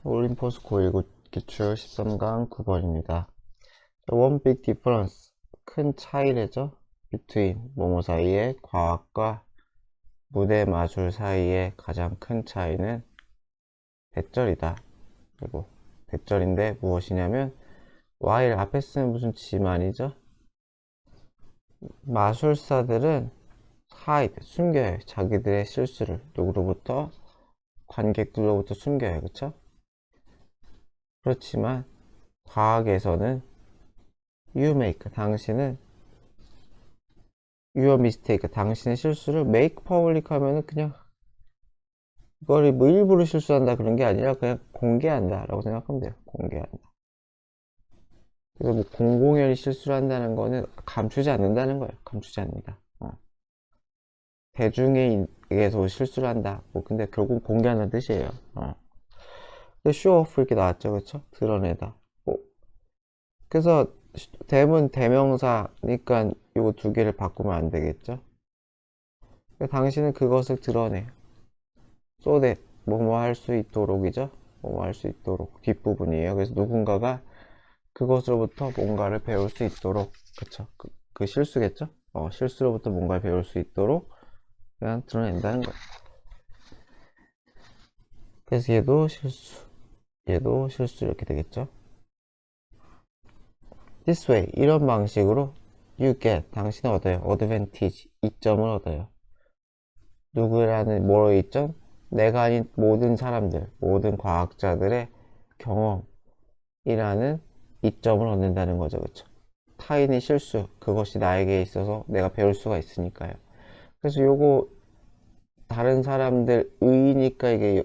올림포스 고1 기출 13강 9번입니다. One big difference, 큰 차이래죠. between 뭐뭐 사이의 과학과 무대 마술 사이의 가장 큰 차이는 대절이다. 그리고 대절인데 무엇이냐면 while 앞에 쓰는 무슨 지만이죠. 마술사들은 hide, 숨겨요. 자기들의 실수를 누구로부터? 관객들로부터 숨겨요. 그쵸? 그렇지만 과학에서는 you make, 당신은 your mistake, 당신의 실수를 make public 하면은 그냥 이걸 뭐 일부러 실수한다 그런 게 아니라 그냥 공개한다 라고 생각하면 돼요. 공개한다. 그래서 뭐 공공연히 실수를 한다는 거는 감추지 않는다는 거예요. 감추지 않는다. 대중에게서 실수를 한다. 뭐 근데 결국 공개하는 뜻이에요. show off 이렇게 나왔죠. 그쵸? 드러내다. 그래서 대문 대명사니까 요 두 개를 바꾸면 안 되겠죠? 당신은 그것을 드러내. so that 뭐뭐 할 수 있도록이죠? 뭐뭐 할 수 있도록 뒷부분이에요. 그래서 누군가가 그것으로부터 뭔가를 배울 수 있도록, 그쵸? 그 실수겠죠? 실수로부터 뭔가를 배울 수 있도록 그냥 드러낸다는 거예요. 그래서 얘도 실수 이렇게 되겠죠? This way, 이런 방식으로 you get, 당신은 얻어요. advantage, 이점을 얻어요. 누구라는 뭐로 이점? 내가 아닌 모든 사람들, 모든 과학자들의 경험이라는 이점을 얻는다는 거죠. 그쵸? 타인의 실수, 그것이 나에게 있어서 내가 배울 수가 있으니까요. 그래서 요거 다른 사람들 의니까 이게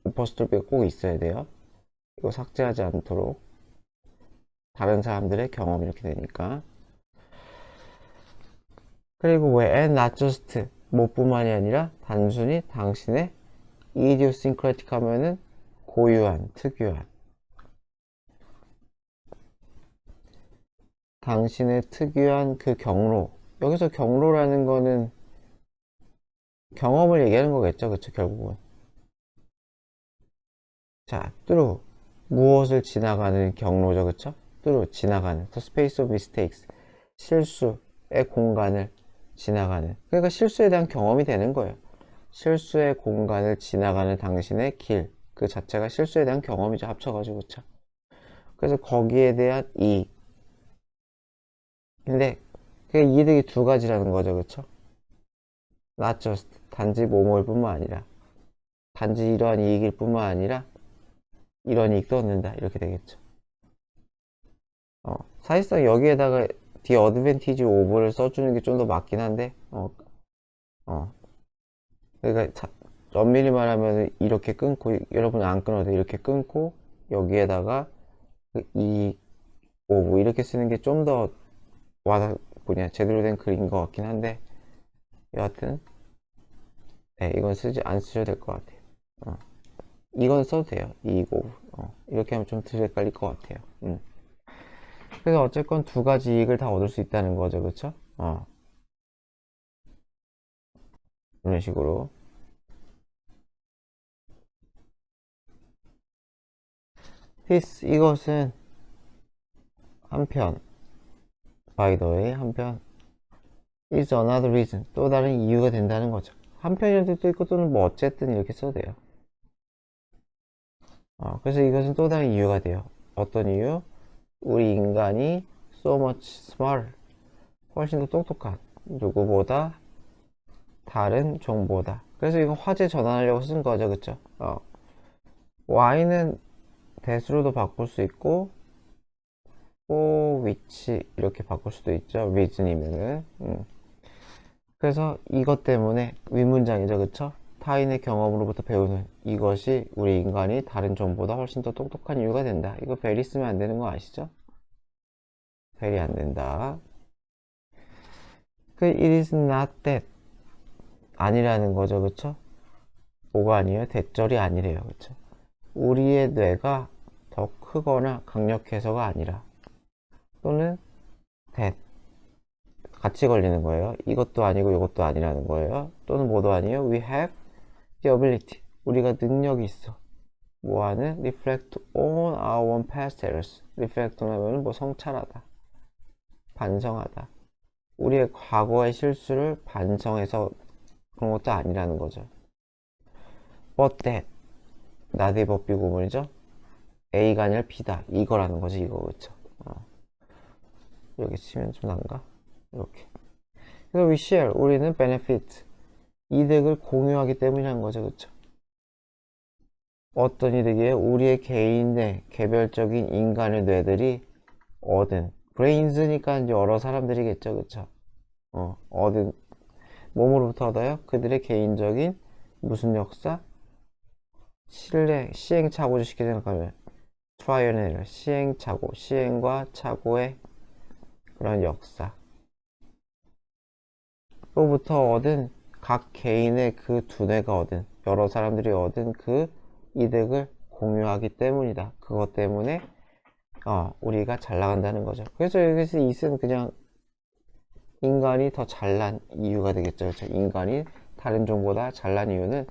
어퍼스톨비가 꼭 있어야 돼요. 이거 삭제하지 않도록. 다른 사람들의 경험 이렇게 되니까. 그리고 왜 and not just 뭐뿐만이 아니라 단순히 당신의 idiosyncratic 하면은 고유한, 특유한, 당신의 특유한 그 경로. 여기서 경로라는 거는 경험을 얘기하는 거겠죠. 그쵸? 결국은. 자, through 무엇을 지나가는 경로죠. 그쵸? through 지나가는 the space of mistakes 실수의 공간을 지나가는, 그러니까 실수에 대한 경험이 되는 거예요. 실수의 공간을 지나가는 당신의 길, 그 자체가 실수에 대한 경험이죠. 합쳐가지고. 그쵸? 그래서 거기에 대한 이익. 근데 그 이득이 두 가지라는 거죠. 그쵸? not just 단지 뭐뭐일 뿐만 아니라, 단지 이러한 이익일 뿐만 아니라 이런 이익도 얻는다 이렇게 되겠죠. 사실상 여기에다가 the advantage of를 써주는 게 좀 더 맞긴 한데 그러니까 엄밀히 말하면 이렇게 끊고, 여러분 안 끊어도 이렇게 끊고 여기에다가 이 오브 이렇게 쓰는 게 좀 더 뭐냐 제대로 된 글인 것 같긴 한데, 여하튼 네, 이건 안 쓰셔도 될 것 같아요. 이건 써도 돼요. 이 오브 이렇게 하면 좀 덜 헷갈릴 것 같아요. 그래서 어쨌건 두 가지 이익을 다 얻을 수 있다는 거죠. 그쵸? 이런 식으로. this 이것은 한편, by the way, 한편 is another reason 또 다른 이유가 된다는 거죠. 한편이라는 뜻도 있고 또는 뭐 어쨌든 이렇게 써도 돼요. 그래서 이것은 또 다른 이유가 돼요. 어떤 이유? 우리 인간이 so much smarter, 훨씬 더 똑똑한, 누구보다, 다른 종보다. 그래서 이건 화제 전환하려고 쓴 거죠. 그쵸? y는 대수로도 바꿀 수 있고 for which 이렇게 바꿀 수도 있죠. reason이면은. 그래서 이것 때문에 윗문장이죠. 그쵸? 타인의 경험으로부터 배우는 이것이 우리 인간이 다른 종보다 훨씬 더 똑똑한 이유가 된다. 이거 very 쓰면 안 되는 거 아시죠? very 안 된다. 그 it is not that 아니라는 거죠. 그쵸? 뭐가 아니에요? 대절이 아니래요. 그쵸? 우리의 뇌가 더 크거나 강력해서가 아니라, 또는 that 같이 걸리는 거예요. 이것도 아니고 이것도 아니라는 거예요. 또는 뭐도 아니에요. We have the ability. 우리가 능력이 있어. 뭐하는? reflect on our own past errors. reflect on 하면 뭐 성찰하다, 반성하다. 우리의 과거의 실수를 반성해서 그런 것도 아니라는 거죠. But that, 나대 법 비구문이죠. A가 아니라 B다. 이거라는 거지, 이거, 그쵸? 여기 치면 좀 난가? 이렇게. 그래서 we share, 우리는 benefit, 이득을 공유하기 때문이라는 거죠, 그쵸? 어떤 이득이에요? 우리의 개인의 개별적인 인간의 뇌들이 얻은, 브레인즈니까 여러 사람들이겠죠, 그쵸? 얻은, 몸으로부터 얻어요? 그들의 개인적인 무슨 역사? 시행착오를 쉽게 생각하면 트라이얼 앤 에러, 시행착오, 시행과 착오의 그런 역사 로부터 얻은 각 개인의 그 두뇌가 얻은 여러 사람들이 얻은 그 이득을 공유하기 때문이다. 그것 때문에 우리가 잘 나간다는 거죠. 그래서 여기서 이은 그냥 인간이 더 잘난 이유가 되겠죠. 그렇죠? 인간이 다른 종보다 잘난 이유는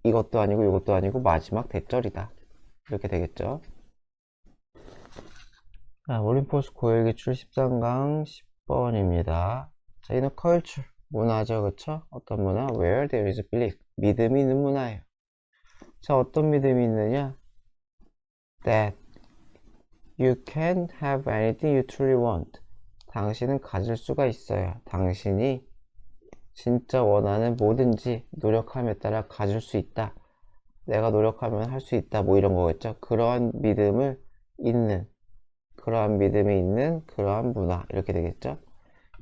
이것도 아니고 이것도 아니고 마지막 대절이다. 이렇게 되겠죠. 올림포스 고일기출 13강 10번입니다. 자, 이는 culture, 문화죠, 그쵸? 어떤 문화? Where there is belief, 믿음이 있는 문화예요. 자, 어떤 믿음이 있느냐? That you can have anything you truly want. 당신은 가질 수가 있어요. 당신이 진짜 원하는 뭐든지 노력함에 따라 가질 수 있다. 내가 노력하면 할 수 있다. 뭐 이런 거겠죠. 그러한 믿음을 있는, 그러한 믿음이 있는 그러한 문화, 이렇게 되겠죠.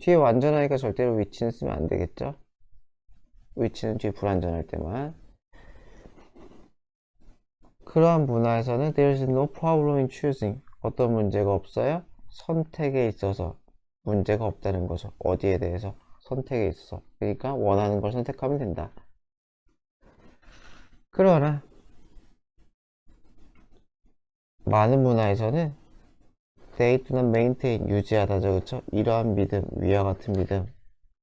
뒤에 완전하니까 절대로 위치는 쓰면 안 되겠죠. 위치는 뒤에 불완전할 때만. 그러한 문화에서는 there's no problem in choosing. 어떤 문제가 없어요? 선택에 있어서 문제가 없다는 거죠. 어디에 대해서? 선택에 있어서. 그러니까 원하는 걸 선택하면 된다. 그러나 많은 문화에서는 they do not maintain, 유지하다죠, 그쵸? 이러한 믿음, 위와 같은 믿음을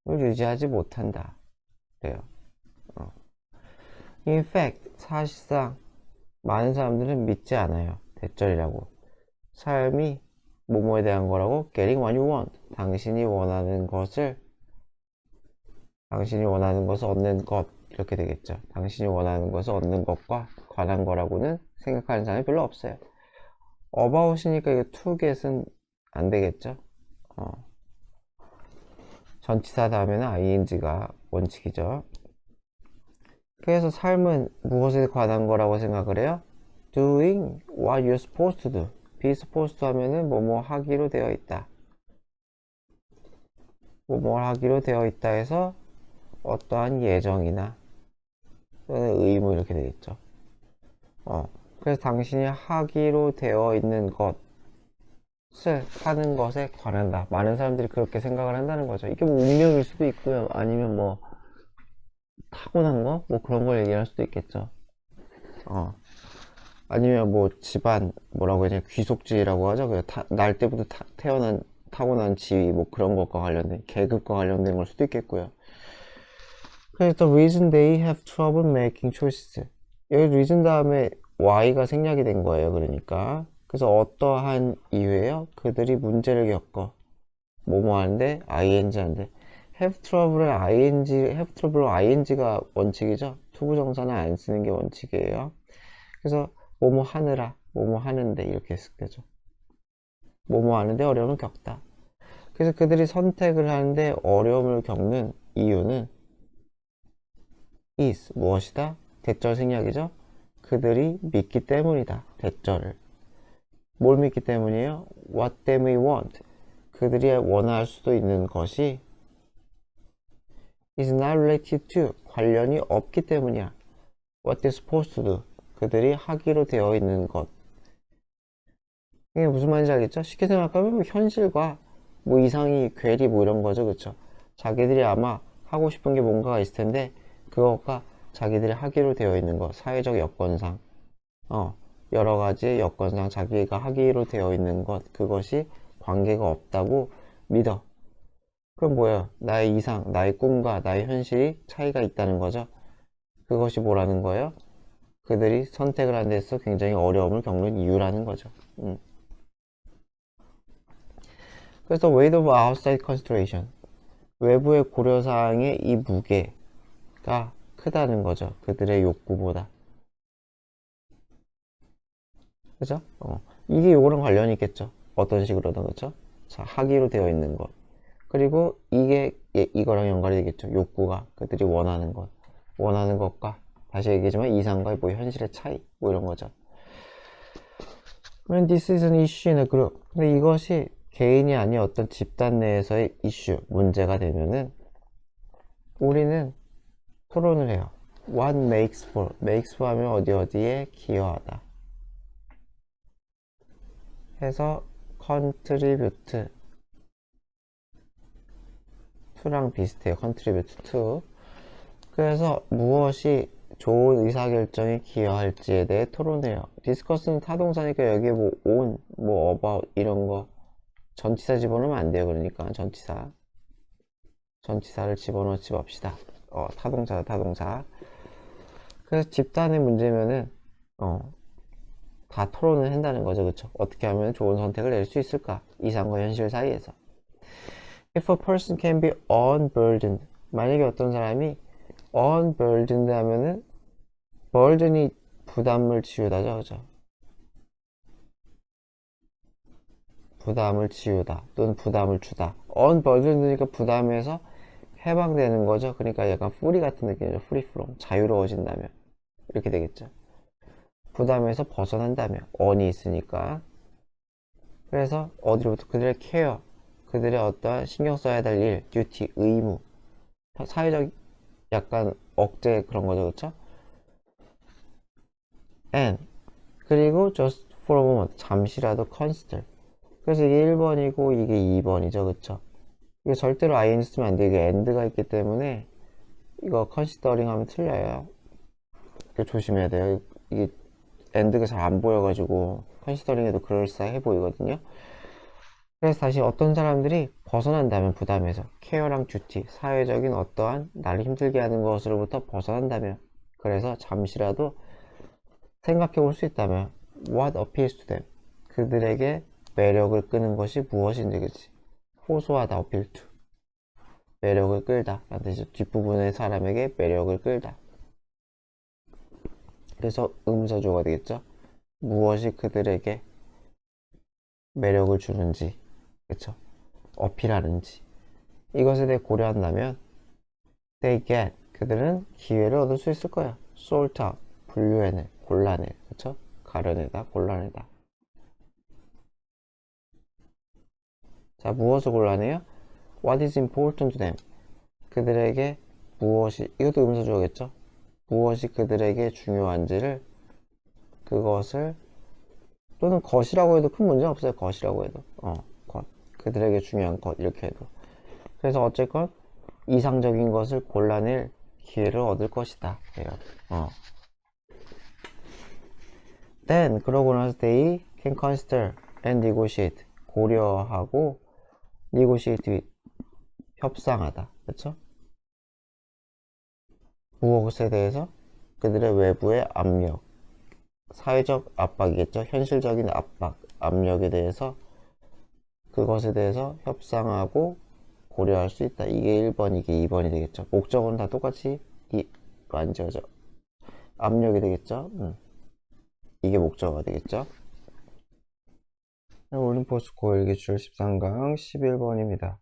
유지하지 못한다. 그래요. In fact, 사실상 많은 사람들은 믿지 않아요. 대절이라고. 삶이 뭐뭐에 대한 거라고? Getting what you want. 당신이 원하는 것을 얻는 것, 이렇게 되겠죠. 당신이 원하는 것을 얻는 것과 관한 거라고는 생각하는 사람이 별로 없어요. about이니까 이거 to get은 안 되겠죠. 전치사 다음에는 ing가 원칙이죠. 그래서 삶은 무엇에 관한 거라고 생각을 해요? Doing what you're supposed to do. be supposed to 하면은 뭐뭐 하기로 되어 있다. 뭐뭐 하기로 되어 있다 해서 어떠한 예정이나 또는 의무, 이렇게 되겠죠. 그래서 당신이 하기로 되어 있는 것을 하는 것에 관한다. 많은 사람들이 그렇게 생각을 한다는 거죠. 이게 뭐 운명일 수도 있고요. 아니면 뭐 타고난 거? 뭐 그런 걸 얘기할 수도 있겠죠. 아니면 뭐 집안, 뭐라고 해야 되나, 귀속지라고 하죠. 날 때부터 타고난 지위, 뭐 그런 것과 관련된, 계급과 관련된 걸 수도 있겠고요. 그래서 the reason they have trouble making choices. 여기 reason 다음에 why가 생략이 된 거예요. 그러니까. 그래서 어떠한 이유예요? 그들이 문제를 겪어. 뭐뭐 하는데, ing 하는데. have trouble에 have trouble로 ing가 원칙이죠. 투부정사는 안 쓰는 게 원칙이에요. 그래서 뭐뭐 하느라, 뭐뭐 하는데, 이렇게 했을 때죠. 뭐뭐 하는데 어려움을 겪다. 그래서 그들이 선택을 하는데 어려움을 겪는 이유는 is, 무엇이다? 대절 생략이죠. 그들이 믿기 때문이다. 대절을. 뭘 믿기 때문이에요? What they may want. 그들이 원할 수도 있는 것이 is not related to, 관련이 없기 때문이야. What they're supposed to do. 그들이 하기로 되어 있는 것. 이게 무슨 말인지 알겠죠? 쉽게 생각하면 뭐 현실과 뭐 이상이, 괴리, 뭐 이런 거죠. 그쵸? 자기들이 아마 하고 싶은 게 뭔가가 있을 텐데 그거가 자기들이 하기로 되어 있는 것, 사회적 여건상 여러 가지 여건상 자기가 하기로 되어 있는 것, 그것이 관계가 없다고 믿어. 그럼 뭐예요? 나의 이상, 나의 꿈과 나의 현실이 차이가 있다는 거죠. 그것이 뭐라는 거예요? 그들이 선택을 하는 데서 굉장히 어려움을 겪는 이유라는 거죠. 그래서 weight of outside consideration, 외부의 고려사항의 이 무게가 크다는 거죠. 그들의 욕구보다. 그죠? 이게 요거랑 관련이 있겠죠. 어떤 식으로든, 그죠? 자, 하기로 되어 있는 것. 그리고 이게 이거랑 연관이 되겠죠. 욕구가 그들이 원하는 것. 원하는 것과, 다시 얘기하지만 이상과의 뭐 현실의 차이, 뭐 이런 거죠. When this is an issue in a group. 근데 이것이 개인이 아닌 어떤 집단 내에서의 이슈, 문제가 되면은 우리는 토론을 해요. What makes for? makes for 하면 어디 어디에 기여하다. 해서 contribute to랑 비슷해요. contribute to. 그래서 무엇이 좋은 의사결정에 기여할지에 대해 토론해요. discuss는 타동사니까 여기에 뭐 on, 뭐 about 이런 거 전치사 집어넣으면 안 돼요. 그러니까 전치사를 집어넣지 맙시다. 타동사다, 타동사. 그래서 집단의 문제면은 다 토론을 한다는 거죠. 그쵸? 어떻게 하면 좋은 선택을 낼 수 있을까? 이상과 현실 사이에서. If a person can be unburdened, 만약에 어떤 사람이 unburdened 하면은 burden이 부담을 지우다죠. 그죠? 부담을 지우다 또는 부담을 주다. unburdened니까 부담에서 해방되는 거죠. 그러니까 약간 free 같은 느낌이죠. free from, 자유로워진다면 이렇게 되겠죠. 부담에서 벗어난다면 on이 있으니까. 그래서 어디로부터 그들의 케어, 그들의 어떠한 신경 써야 될 일, 듀티, 의무, 사회적 약간 억제 그런 거죠. 그쵸? and 그리고 just for a moment, 잠시라도 consider. 그래서 이게 1번이고 이게 2번이죠. 그쵸? 이거 절대로 ing 쓰면 안 돼요. 이게 and가 있기 때문에 이거 considering 하면 틀려요. 이거 조심해야 돼요. 이게 and가 잘 안 보여가지고 considering에도 그럴싸해 보이거든요. 그래서 다시 어떤 사람들이 벗어난다면 부담에서 케어랑 듀티, 사회적인 어떠한 나를 힘들게 하는 것으로부터 벗어난다면, 그래서 잠시라도 생각해 볼 수 있다면 what appeals to them, 그들에게 매력을 끄는 것이 무엇인지, 그치? 호소하다, appeal to, 매력을 끌다 라는 뜻이죠. 뒷부분의 사람에게 매력을 끌다. 그래서 음서주어가 되겠죠. 무엇이 그들에게 매력을 주는지, 그쵸? 어필하는지, 이것에 대해 고려한다면 they get, 그들은 기회를 얻을 수 있을 거야. sort out, 분류해내, 골라내, 그쵸? 가려내다, 골라내다. 자, 무엇을 골라내요? What is important to them, 그들에게 무엇이, 이것도 음서주어겠죠? 무엇이 그들에게 중요한지를, 그것을, 또는 것이라고 해도 큰 문제 없어요. 것이라고 해도 것, 그들에게 중요한 것, 이렇게 해도. 그래서 어쨌건 이상적인 것을 골라낼 기회를 얻을 것이다. Then, 그러고 나서 they can consider and negotiate, 고려하고 negotiate with, 협상하다. 그렇죠? 무엇에 대해서? 그들의 외부의 압력, 사회적 압박이겠죠? 현실적인 압박, 압력에 대해서, 그것에 대해서 협상하고 고려할 수 있다. 이게 1번, 이게 2번이 되겠죠. 목적은 다 똑같이 안 지어져. 압력이 되겠죠. 이게 목적어가 되겠죠. 올림포스 고일기출 13강 11번입니다.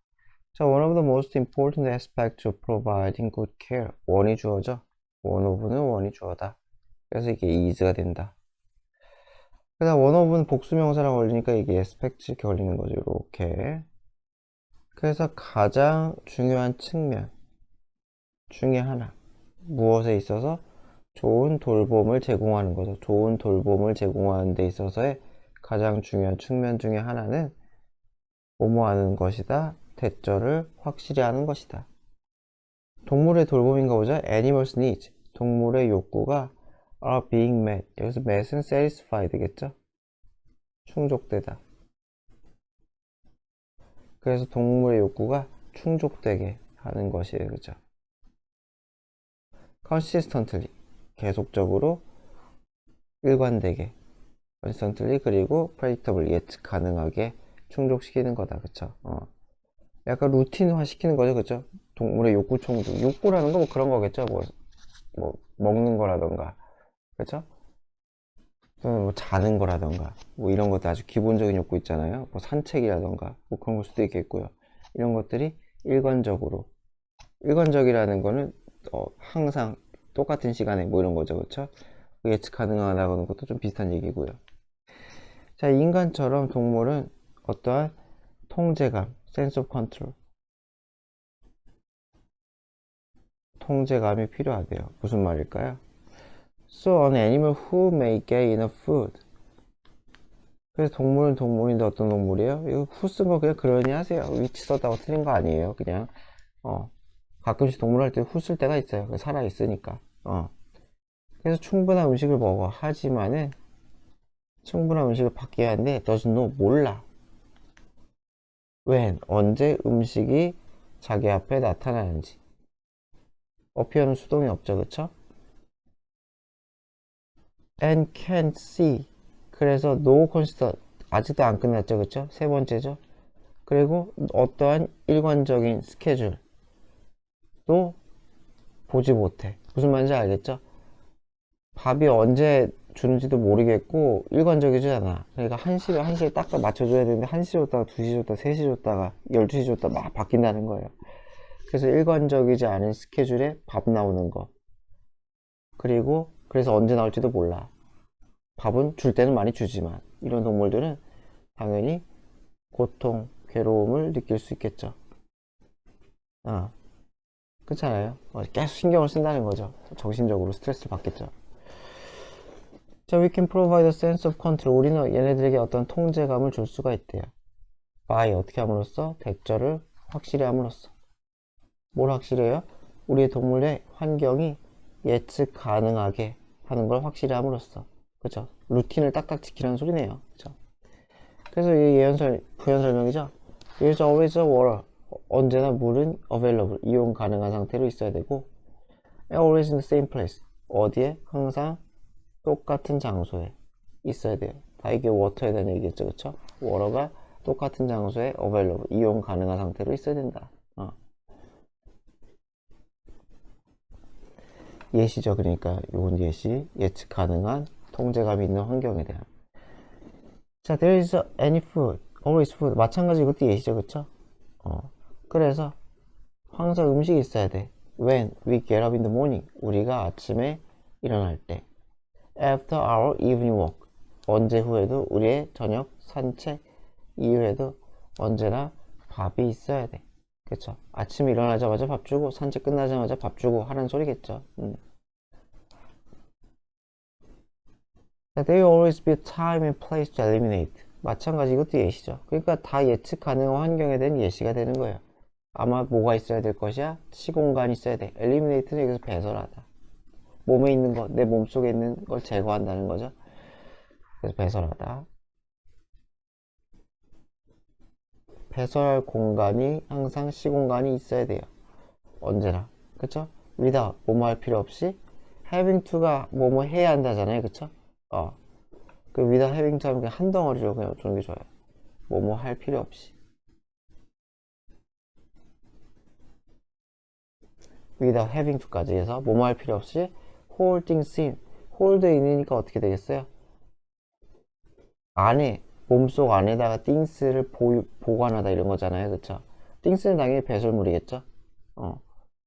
자, one of the most important aspects of providing good care. 원이 주어죠. one of는 원이 주어다. 그래서 이게 is가 된다. 그다음 one of는 복수명사랑 걸리니까 이게 aspect 이렇게 걸리는 거죠. 이렇게. 그래서 가장 중요한 측면 중에 하나. 무엇에 있어서? 좋은 돌봄을 제공하는 거죠. 좋은 돌봄을 제공하는 데 있어서의 가장 중요한 측면 중에 하나는 뭐뭐 하는 것이다. 대절을 확실히 하는 것이다. 동물의 돌봄인가 보죠. Animals needs. 동물의 욕구가 are being met. 여기서 met은 satisfy 되겠죠. 충족되다. 그래서 동물의 욕구가 충족되게 하는 것이에요. 그죠? consistently. 계속적으로 일관되게, constantly, 그리고 predictable, 예측 가능하게 충족시키는 거다. 그쵸? 약간 루틴화 시키는 거죠. 그쵸? 동물의 욕구 충족. 욕구라는 거 뭐 그런 거겠죠. 뭐 먹는 거라던가. 그쵸? 또는 뭐 자는 거라던가. 뭐 이런 것들 아주 기본적인 욕구 있잖아요. 뭐 산책이라던가. 뭐 그런 걸 수도 있겠고요. 이런 것들이 일관적으로. 일관적이라는 거는 항상 똑같은 시간에 뭐 이런 거죠. 그쵸? 예측 가능하다는 것도 좀 비슷한 얘기고요. 자, 인간처럼 동물은 어떠한 통제감, sense of control, 통제감이 필요하대요. 무슨 말일까요? So an animal who may get enough food. 그래서 동물은 동물인데 어떤 동물이에요? 이거 who 쓴 거 그냥 그러니 하세요. 위치 썼다고 틀린 거 아니에요. 그냥 가끔씩 동물 할 때 who 쓸 때가 있어요. 살아 있으니까. 그래서 충분한 음식을 먹어. 하지만은 충분한 음식을 받게 하는데 doesn't know, 몰라. when, 언제 음식이 자기 앞에 나타나는지. appear는 수동이 없죠. 그쵸? and can't see. 그래서 no constant, 아직도 안 끝났죠. 그쵸? 세 번째죠. 그리고 어떠한 일관적인 스케줄도 보지 못해. 무슨 말인지 알겠죠? 밥이 언제 주는지도 모르겠고 일관적이지 않아. 그러니까 1시에 딱 맞춰줘야 되는데 1시 줬다가 2시 줬다가 3시 줬다가 12시 줬다가 막 바뀐다는 거예요. 그래서 일관적이지 않은 스케줄에 밥 나오는 거. 그리고 그래서 언제 나올지도 몰라. 밥은 줄 때는 많이 주지만 이런 동물들은 당연히 고통, 괴로움을 느낄 수 있겠죠. 그렇잖아요. 계속 신경을 쓴다는 거죠. 정신적으로 스트레스를 받겠죠. 자, we can provide a sense of control. 우리는 얘네들에게 어떤 통제감을 줄 수가 있대요. by, 어떻게 함으로써? 대절을 확실히 함으로써. 뭘 확실해요? 우리의 동물의 환경이 예측 가능하게 하는 걸 확실히 함으로써. 그죠? 루틴을 딱딱 지키라는 소리네요. 그죠? 그래서 이 부연 설명이죠. There's always a water. 언제나 물은 available, 이용 가능한 상태로 있어야 되고, always in the same place. 어디에? 항상 똑같은 장소에 있어야 돼요. 다 이게 워터에 대한 얘기겠죠. 그쵸? 워터가 똑같은 장소에 available, 이용 가능한 상태로 있어야 된다. 예시죠. 그러니까 요건 예시, 예측 가능한 통제감이 있는 환경에 대한. 자, there is any food, always food. 마찬가지 이것도 예시죠. 그쵸? 그래서 항상 음식이 있어야 돼. When we get up in the morning. 우리가 아침에 일어날 때. After our evening walk. 언제 후에도 우리의 저녁 산책 이후에도 언제나 밥이 있어야 돼. 그쵸? 아침에 일어나자마자 밥 주고 산책 끝나자마자 밥 주고 하는 소리겠죠. There will always be a time and place to eliminate. 마찬가지 이것도 예시죠. 그러니까 다 예측 가능한 환경에 대한 예시가 되는 거예요. 아마 뭐가 있어야 될 것이야? 시공간이 있어야 돼. eliminate는 여기서 배설하다. 몸에 있는 것, 내 몸속에 있는 걸 제거한다는 거죠. 그래서 배설하다. 배설할 공간이 항상 시공간이 있어야 돼요. 언제나. 그쵸? without, 뭐뭐 할 필요 없이 having to가 뭐뭐 해야 한다잖아요. 그쵸? 그 without having to 하면 그냥 한 덩어리로 그냥 주는 게 좋아요. 뭐뭐 할 필요 없이. without having to까지 해서 뭐뭐 할 필요 없이 hold things in. hold in이니까 어떻게 되겠어요? 안에, 몸속 안에다가 things를 보관하다 이런 거잖아요. 그쵸? things는 당연히 배설물이겠죠?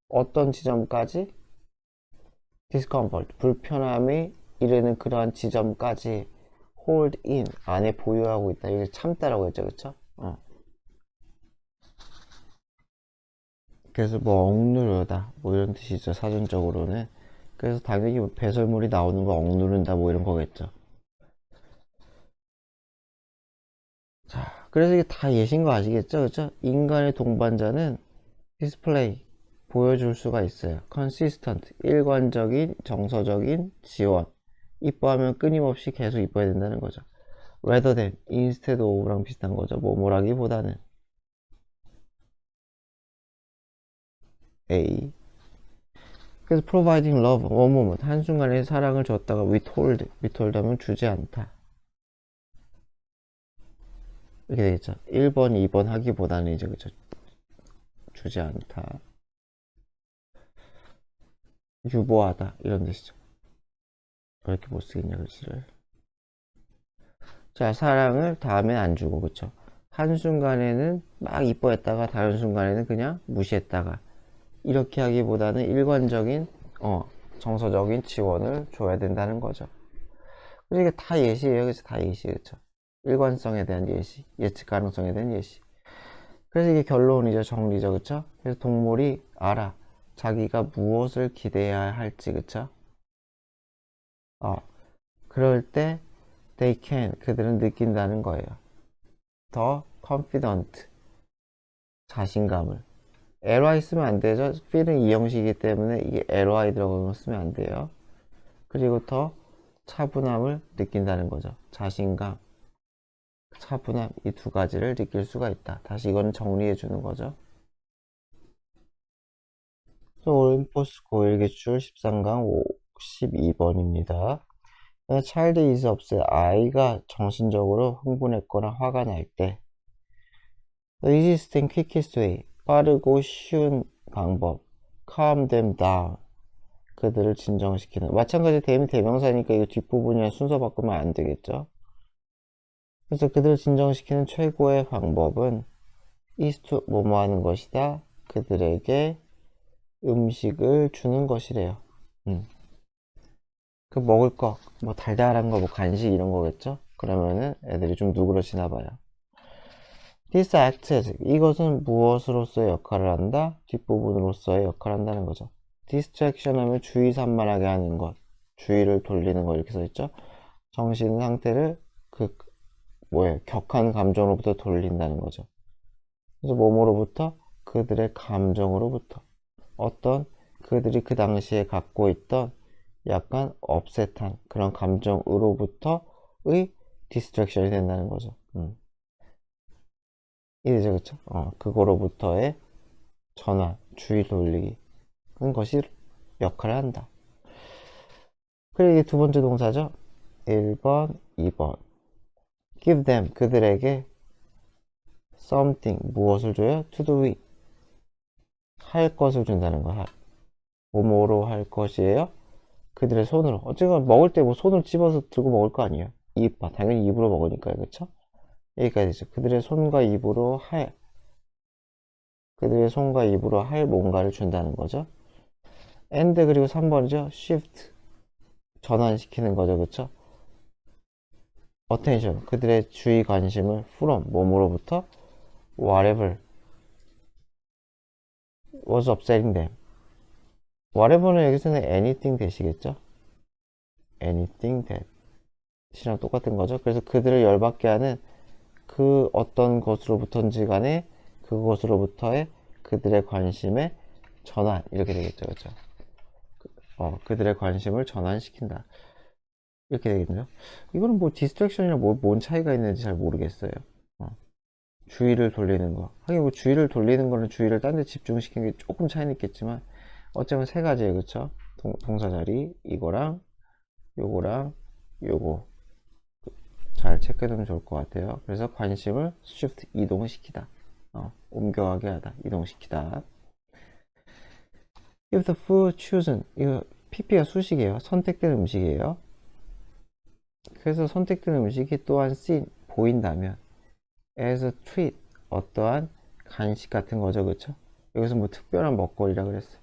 어떤 지점까지? discomfort, 불편함에 이르는 그러한 지점까지 hold in, 안에 보유하고 있다. 이게 참다라고 했죠. 그쵸? 그래서 뭐 억누르다 뭐 이런 뜻이죠. 사전적으로는. 그래서 당연히 배설물이 나오는 거 억누른다 뭐 이런 거겠죠. 자, 그래서 이게 다 예신 거 아시겠죠? 그쵸? 인간의 동반자는 디스플레이, 보여줄 수가 있어요. consistent, 일관적인, 정서적인 지원. 이뻐하면 끊임없이 계속 이뻐야 된다는 거죠. rather than, instead of랑 비슷한 거죠. 뭐라기보다는. A. 그래서 providing love one moment 한순간에 사랑을 줬다가 withhold 하면 주지 않다 이렇게 되겠죠. 1번, 2번 하기보다는 이제 그죠 주지 않다 유보하다 이런 뜻이죠. 왜 이렇게 못 쓰겠냐 글씨를. 자 사랑을 다음엔 안 주고 그쵸. 한순간에는 막 이뻐했다가 다른 순간에는 그냥 무시했다가 이렇게 하기보다는 일관적인 정서적인 지원을 줘야 된다는 거죠. 그래서 이게 다 예시예요. 그래서 다 예시 그쵸. 일관성에 대한 예시, 예측 가능성에 대한 예시. 그래서 이게 결론이죠. 정리죠. 그쵸? 그래서 동물이 알아. 자기가 무엇을 기대해야 할지 그쵸? 그럴 때 they can 그들은 느낀다는 거예요. 더 confident 자신감을 ly 쓰면 안 되죠. feel은 이형식이기 때문에 이게 ly 들어가면 쓰면 안 돼요. 그리고 더 차분함을 느낀다는 거죠. 자신감, 차분함 이 두 가지를 느낄 수가 있다. 다시 이건 정리해 주는 거죠. 올림포스 고1 기출 13강 52번입니다. child is upset 아이가 정신적으로 흥분했거나 화가 날 때 the easiest and quickest way 빠르고 쉬운 방법 calm them down 그들을 진정시키는 마찬가지 대미 대명사니까 이거 뒷부분이랑 순서 바꾸면 안 되겠죠. 그래서 그들을 진정시키는 최고의 방법은 is to 뭐뭐 하는 것이다. 그들에게 음식을 주는 것이래요. 그 먹을 거, 뭐 달달한 거, 뭐 간식 이런 거겠죠? 그러면은 애들이 좀 누그러지나 봐요. This act, 이것은 무엇으로서의 역할을 한다? 뒷부분으로서의 역할을 한다는 거죠. distraction 하면 주의 산만하게 하는 것, 주의를 돌리는 거 이렇게 써있죠? 정신 상태를 격한 감정으로부터 돌린다는 거죠. 그래서 몸으로부터 그들의 감정으로부터 어떤 그들이 그 당시에 갖고 있던 약간 업셋한 그런 감정으로부터의 디스트랙션이 된다는 거죠. 이제 그쵸? 그거로부터의 전환, 주의 돌리기 그런 것이 역할을 한다. 그리고 이게 두 번째 동사죠. 1번, 2번 give them 그들에게 something 무엇을 줘요? to do with 할 것을 준다는 거야. 뭐뭐로 할 것이에요? 그들의 손으로 어쨌든 먹을 때 뭐 손을 집어서 들고 먹을 거 아니에요. 당연히 입으로 먹으니까요. 그쵸? 여기까지 되죠. 그들의 손과 입으로 그들의 손과 입으로 할 뭔가를 준다는 거죠. and 그리고 3번이죠. shift 전환시키는 거죠. 그쵸? attention 그들의 주의 관심을 from 몸으로부터 whatever was upsetting them whatever는 여기서는 anything 되시겠죠? anything that 이랑 똑같은 거죠. 그래서 그들을 열받게 하는 그 어떤 것으로부터인지 간에 그것으로부터의 그들의 관심의 전환 이렇게 되겠죠. 그렇죠? 그들의 관심을 전환시킨다. 이렇게 되겠네요. 이거는 뭐 디스트랙션이랑 뭔 차이가 있는지 잘 모르겠어요. 주의를 돌리는 거. 하긴 뭐 주의를 돌리는 거는 주의를 딴 데 집중시키는 게 조금 차이는 있겠지만 어쩌면 세 가지예요. 그쵸? 동사 자리 이거랑 요거랑 요거 잘 체크해두면 좋을 것 같아요. 그래서 관심을 shift 이동을 시키다. 옮겨가게 하다. 이동시키다. If the food chosen 이거 PP가 수식이에요. 선택된 음식이에요. 그래서 선택된 음식이 또한 seen 보인다면 as a treat 어떠한 간식 같은 거죠. 그쵸? 여기서 뭐 특별한 먹거리라 그랬어요.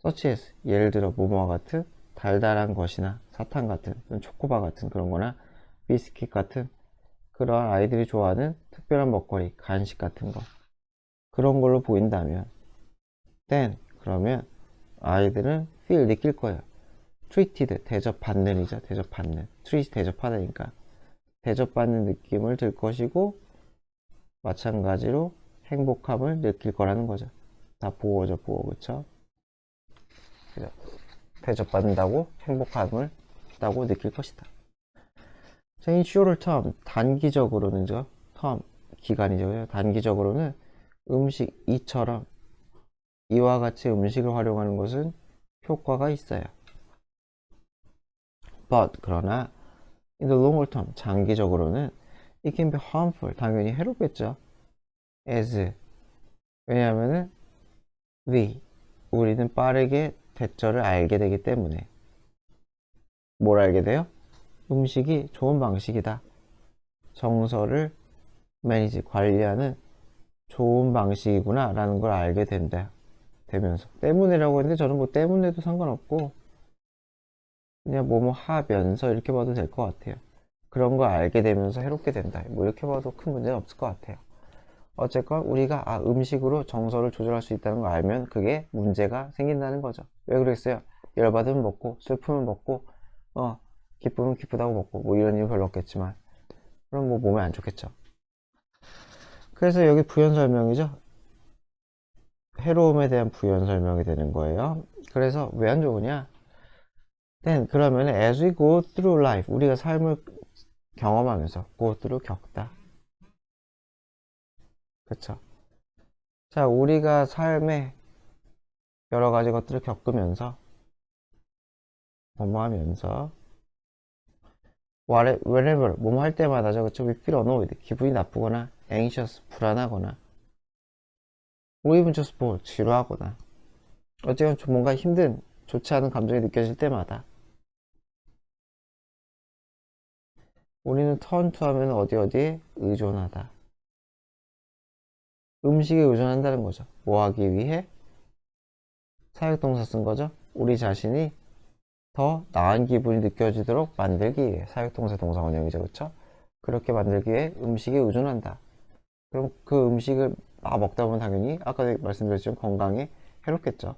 such as 예를 들어 뭐뭐와 같은 달달한 것이나 사탕 같은 초코바 같은 그런 거나 비스킷 같은 그런 아이들이 좋아하는 특별한 먹거리 간식 같은 거 그런 걸로 보인다면 then 그러면 아이들은 feel 느낄 거예요. treated 대접받는 이죠. 대접받는 treat 대접하다니까 대접받는 느낌을 들 것이고 마찬가지로 행복함을 느낄 거라는 거죠. 다 보어죠. 보어 그쵸? 그죠? 대접받는다고 행복함을 다고 느낄 것이다. 자, in shorter term 단기적으로는요. term 기간이죠. 단기적으로는 음식 이처럼 이와 같이 음식을 활용하는 것은 효과가 있어요. But 그러나 in the longer term 장기적으로는 it can be harmful 당연히 해롭겠죠. as 왜냐하면은 우리는 빠르게 대처를 알게 되기 때문에 뭘 알게 돼요? 음식이 좋은 방식이다. 정서를 매니지 관리하는 좋은 방식이구나 라는 걸 알게 된다. 되면서 때문에라고 했는데 저는 뭐 때문에도 상관없고 그냥 뭐뭐 하면서 이렇게 봐도 될 것 같아요. 그런 걸 알게 되면서 해롭게 된다. 뭐 이렇게 봐도 큰 문제는 없을 것 같아요. 어쨌건 우리가 음식으로 정서를 조절할 수 있다는 걸 알면 그게 문제가 생긴다는 거죠. 왜 그랬어요? 열받으면 먹고 슬프면 먹고 기쁘면 기쁘다고 먹고 뭐 이런 이유 별로 없겠지만 그럼 뭐 몸에 안 좋겠죠. 그래서 여기 부연 설명이죠. 해로움에 대한 부연 설명이 되는 거예요. 그래서 왜 안 좋으냐? 그러면 as we go through life 우리가 삶을 경험하면서 go through 겪다. 그쵸? 자, 우리가 삶에 여러 가지 것들을 겪으면서 뭐뭐 하면서 whenever 뭐뭐 할 때마다죠. 그쵸? we feel annoyed 기분이 나쁘거나 anxious 불안하거나 or even just bored 지루하거나 어쨌든 좀 뭔가 힘든 좋지 않은 감정이 느껴질 때마다 우리는 turn to 하면 어디에 의존하다. 음식에 의존한다는 거죠. 뭐 하기 위해? 사역동사 쓴 거죠. 우리 자신이 더 나은 기분이 느껴지도록 만들기 위해 사역동사 동사 원형이죠. 그쵸? 그렇게 만들기 위해 음식에 의존한다. 그럼 그 음식을 먹다 보면 당연히 아까 말씀드렸지만 건강에 해롭겠죠.